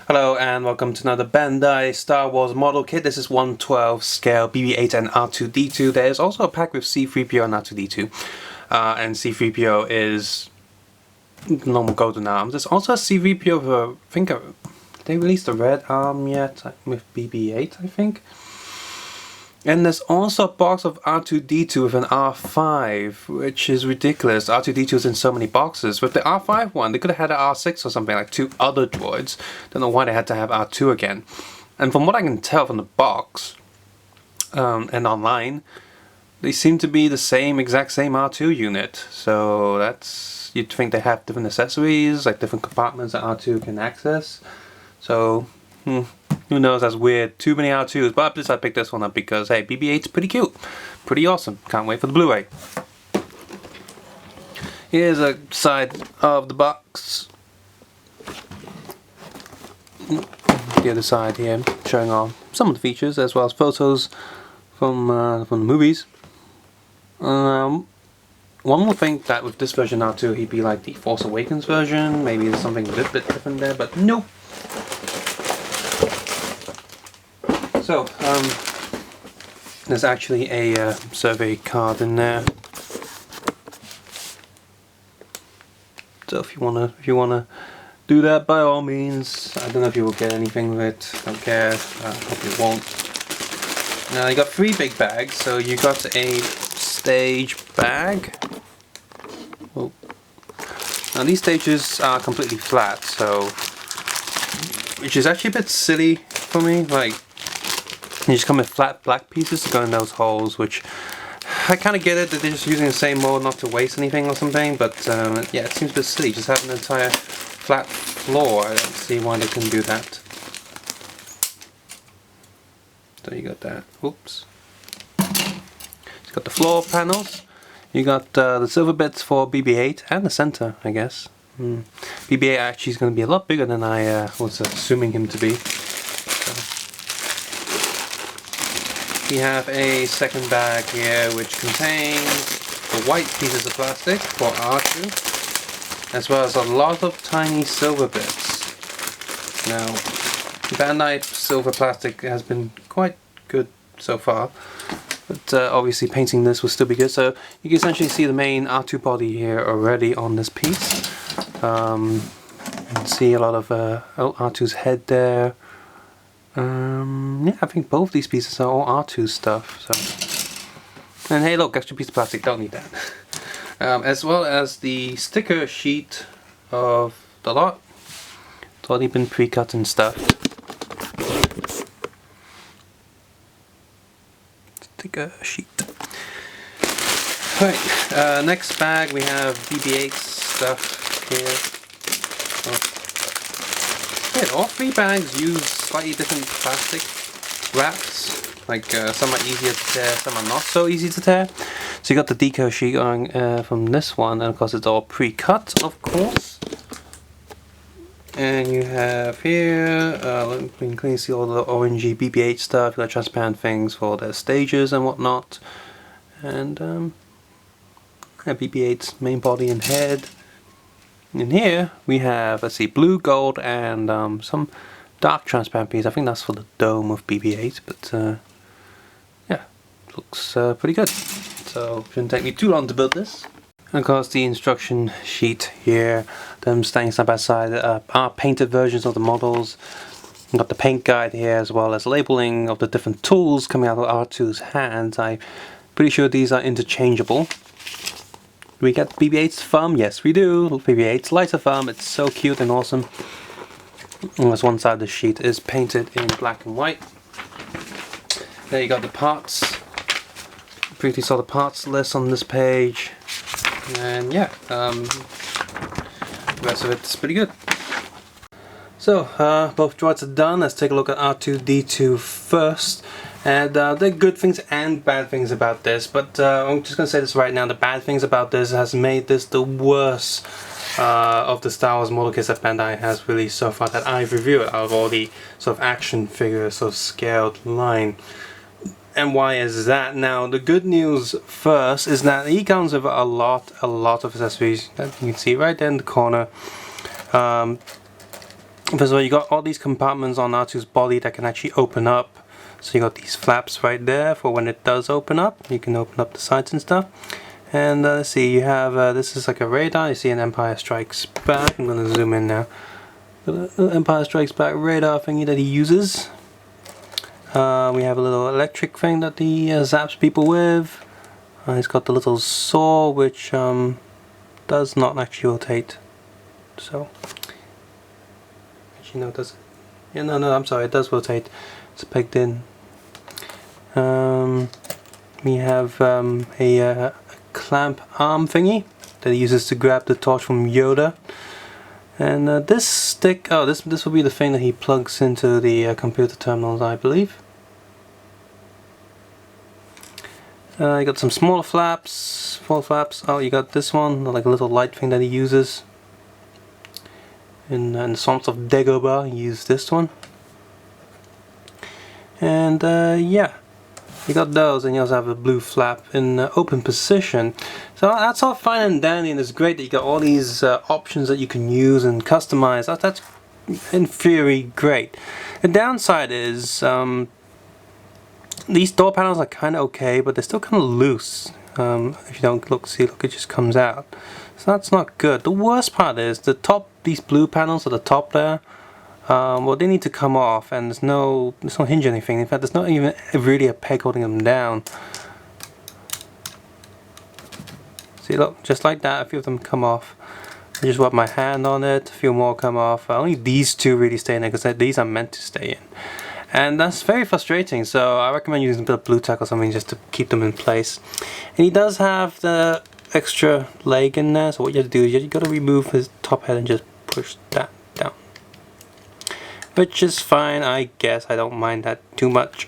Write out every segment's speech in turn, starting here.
Hello and welcome to another Bandai Star Wars model kit. This is 1/12 scale BB-8 and R2-D2. There is also a pack with C-3PO and R2-D2. And C-3PO is normal golden arm. There's also a C-3PO with I think they released a red arm yet with BB-8, I think. And there's also a box of R2-D2 with an R5, which is ridiculous. R2-D2 is in so many boxes. With the R5 one, they could have had an R6 or something, like two other droids. Don't know why they had to have R2 again. And from what I can tell from the box and online, they seem to be the exact same R2 unit. So that's, you'd think they have different accessories, like different compartments that R2 can access. So, who knows, that's weird. Too many R2s, but I picked this one up because, hey, BB-8's pretty cute. Pretty awesome. Can't wait for the Blu-ray. Here's a side of the box. The other side here, showing off some of the features as well as photos from the movies. One would think that with this version R2 he'd be like the Force Awakens version. Maybe there's something a little bit different there, but nope. So, there's actually a survey card in there. So if you wanna do that, by all means. I don't know if you will get anything with it. Don't care. Hope you won't. Now you got 3 big bags. So you got a stage bag. Oh. Now these stages are completely flat, so which is actually a bit silly for me. Like, you just come with flat black pieces to go in those holes, which I kind of get it that they're just using the same mold not to waste anything or something, but yeah, it seems a bit silly. Just have an entire flat floor. I don't see why they couldn't do that. So you got that. Oops. You got the floor panels. You got the silver bits for BB-8 and the center, I guess. BB-8 actually is going to be a lot bigger than I was assuming him to be. We have a second bag here which contains the white pieces of plastic for R2, as well as a lot of tiny silver bits. Now, Bandai silver plastic has been quite good so far, but obviously painting this will still be good. So you can essentially see the main R2 body here already on this piece. You can see a lot of R2's head there. Yeah, I think both these pieces are all R2 stuff. So, and hey, look, extra piece of plastic. Don't need that. As well as the sticker sheet of the lot. It's already been pre-cut and stuff. Sticker sheet. Right. Next bag we have BB-8 stuff here. Yeah, all 3 bags use slightly different plastic wraps. Like some are easier to tear, some are not so easy to tear. So you got the deco sheet on from this one, and of course it's all pre-cut, of course. And you have here, you can clearly see all the orangey BB-8 stuff. You got transparent things for their stages and whatnot. And BB-8's main body and head. In here we have, let's see, blue, gold, and some dark transparent piece. I think that's for the dome of BB-8, but yeah, looks pretty good. So shouldn't take me too long to build this. And of course the instruction sheet here, them staying side by side, are painted versions of the models. We've got the paint guide here, as well as labeling of the different tools coming out of R2's hands. I'm pretty sure these are interchangeable. We get BB-8's thumb? Yes, we do. BB-8's lighter thumb. It's so cute and awesome. Unless one side of the sheet is painted in black and white. There you got the parts. Briefly saw the parts list on this page. And yeah, the rest of it's pretty good. So, both droids are done. Let's take a look at R2-D2 first. And there are good things and bad things about this, but I'm just going to say this right now. The bad things about this has made this the worst of the Star Wars model kits that Bandai has released so far that I've reviewed out of all the sort of action figures, sort of scaled line. And why is that? Now, the good news first is that he comes with a lot of accessories that you can see right there in the corner. First of all, you got all these compartments on R2's body that can actually open up. So you got these flaps right there for when it does open up. You can open up the sides and stuff. And let's see, you have, this is like a radar. You see an Empire Strikes Back. I'm going to zoom in now. The Empire Strikes Back radar thingy that he uses. We have a little electric thing that he zaps people with. He's got the little saw which does not actually rotate. So, actually no, it doesn't. Yeah, no, I'm sorry, it does rotate. It's pegged in. We have a clamp arm thingy that he uses to grab the torch from Yoda. And this stick, oh, this will be the thing that he plugs into the computer terminals, I believe. You got some smaller flaps, 4 flaps. Oh, you got this one, like a little light thing that he uses. In the Swamps of Dagobah, he used this one. And yeah, you got those, and you also have a blue flap in open position. So that's all fine and dandy, and it's great that you got all these options that you can use and customize. That's in theory great. The downside is these door panels are kind of okay, but they're still kind of loose. If you don't look, it just comes out. So that's not good. The worst part is the top, these blue panels at the top there. Well, they need to come off, and there's no hinge or anything. In fact, there's not even really a peg holding them down. See, look, just like that, a few of them come off. I just rub my hand on it, a few more come off. Only these two really stay in there, because these are meant to stay in. And that's very frustrating, so I recommend using a bit of blue tack or something just to keep them in place. And he does have the extra leg in there, so what you have to do is you got to remove his top head and just push that down. Which is fine, I guess. I don't mind that too much.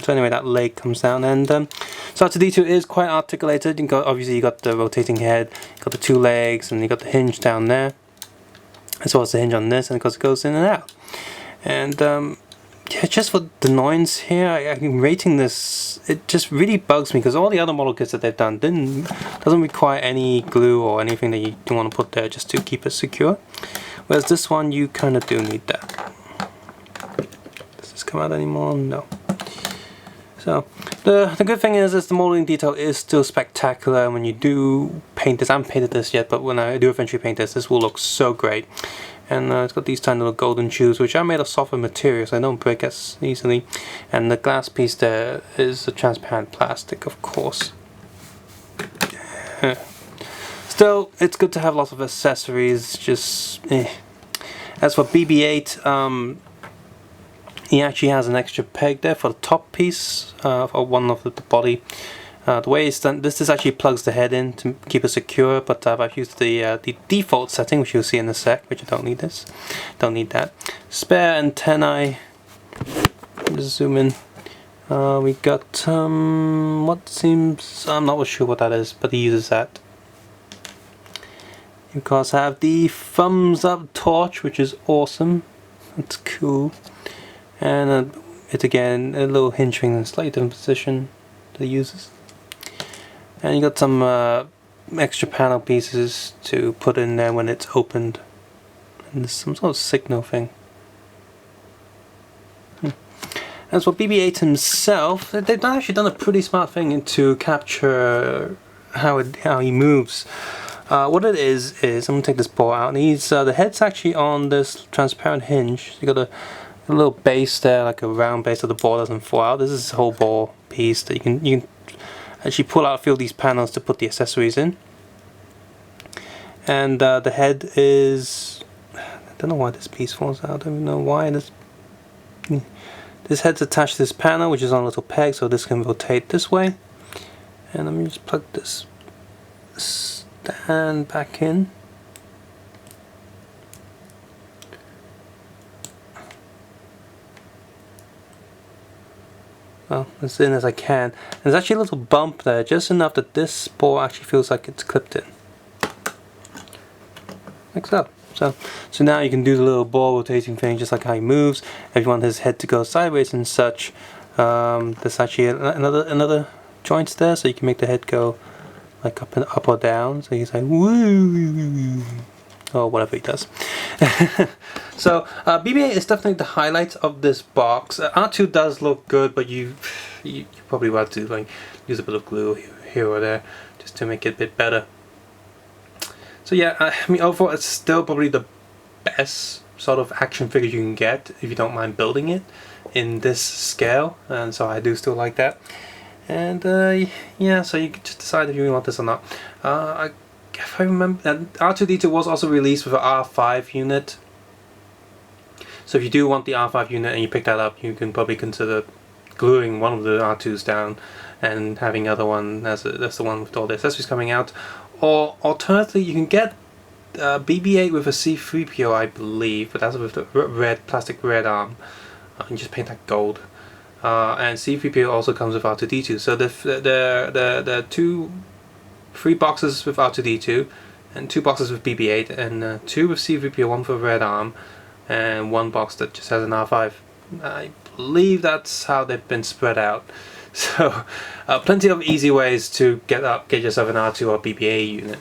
So anyway, that leg comes down, and so R2-D2 is quite articulated. Obviously you got the rotating head, you got the 2 legs, and you got the hinge down there, as well as the hinge on this, and of course it goes in and out. And yeah, just for the annoyance here, I'm rating this. It just really bugs me because all the other model kits that they've done doesn't require any glue or anything that you don't want to put there just to keep it secure. Whereas this one, you kind of do need that. Does this come out anymore? No. So the good thing is the molding detail is still spectacular. When you do paint this, I haven't painted this yet, but when I do eventually paint this will look so great. And it's got these tiny little golden shoes, which are made of softer materials, so they don't break as easily. And the glass piece there is a transparent plastic, of course. Still, it's good to have lots of accessories. Just as for BB-8, he actually has an extra peg there for the top piece for one of the body. The way it's done, this actually plugs the head in to keep it secure, but I've used the default setting, which you'll see in a sec, which I don't need this. Don't need that. Spare antennae. Just zoom in. We got what seems, I'm not sure what that is, but he uses that. You of course have the thumbs up torch, which is awesome. That's cool. And it again, a little hinge thing in a slightly different position that he uses. And you got some extra panel pieces to put in there when it's opened. And there's some sort of signal thing. As for BB-8 himself, they've actually done a pretty smart thing to capture how he moves. What it is I'm going to take this ball out, and the head's actually on this transparent hinge. You got a little base there, like a round base, so the ball doesn't fall out. This is a whole ball piece that you can actually pull out a few of these panels to put the accessories in. And the head is, I don't know why this piece falls out. I don't even know why this head's attached to this panel, which is on a little peg, so this can rotate this way. And let me just plug this stand back in. Well, as in as I can. And there's actually a little bump there, just enough that this ball actually feels like it's clipped in. Like so. So now you can do the little ball rotating thing just like how he moves. If you want his head to go sideways and such, there's actually another joint there, so you can make the head go like up or down. So he's like woo. or whatever he does. So BB-8 is definitely the highlight of this box. R2 does look good, but you probably want to like use a bit of glue here or there just to make it a bit better. So yeah, I mean overall it's still probably the best sort of action figure you can get if you don't mind building it in this scale, and so I do still like that. And yeah, so you can just decide if you want this or not. If I remember, R2-D2 was also released with an R5 unit. So if you do want the R5 unit and you pick that up, you can probably consider gluing one of the R2s down and having the other one as that's the one with all the accessories coming out. Or alternatively, you can get BB-8 with a C-3PO, I believe, but that's with the plastic red arm. And just paint that gold. And C-3PO also comes with R2-D2. So the three boxes with R2-D2, and 2 boxes with BB-8, and 2 with C-3PO, 1 for a red arm, and 1 box that just has an R5. I believe that's how they've been spread out. So plenty of easy ways to get yourself an R2 or BB-8 unit.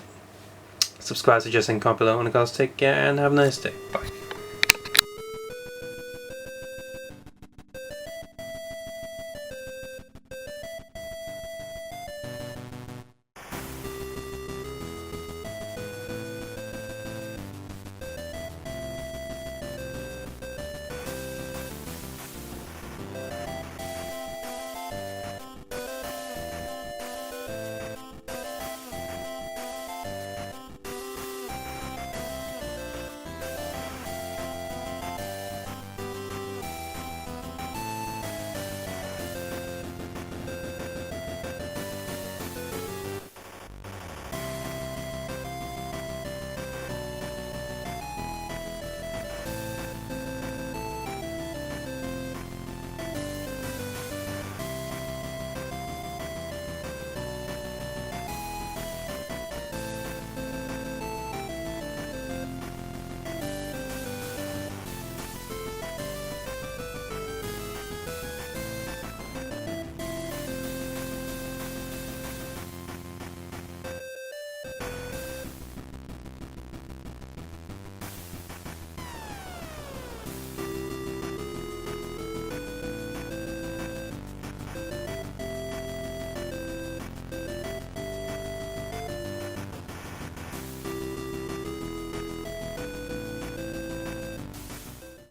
Subscribe, suggest, and comment below, and guys, take care and have a nice day. Bye.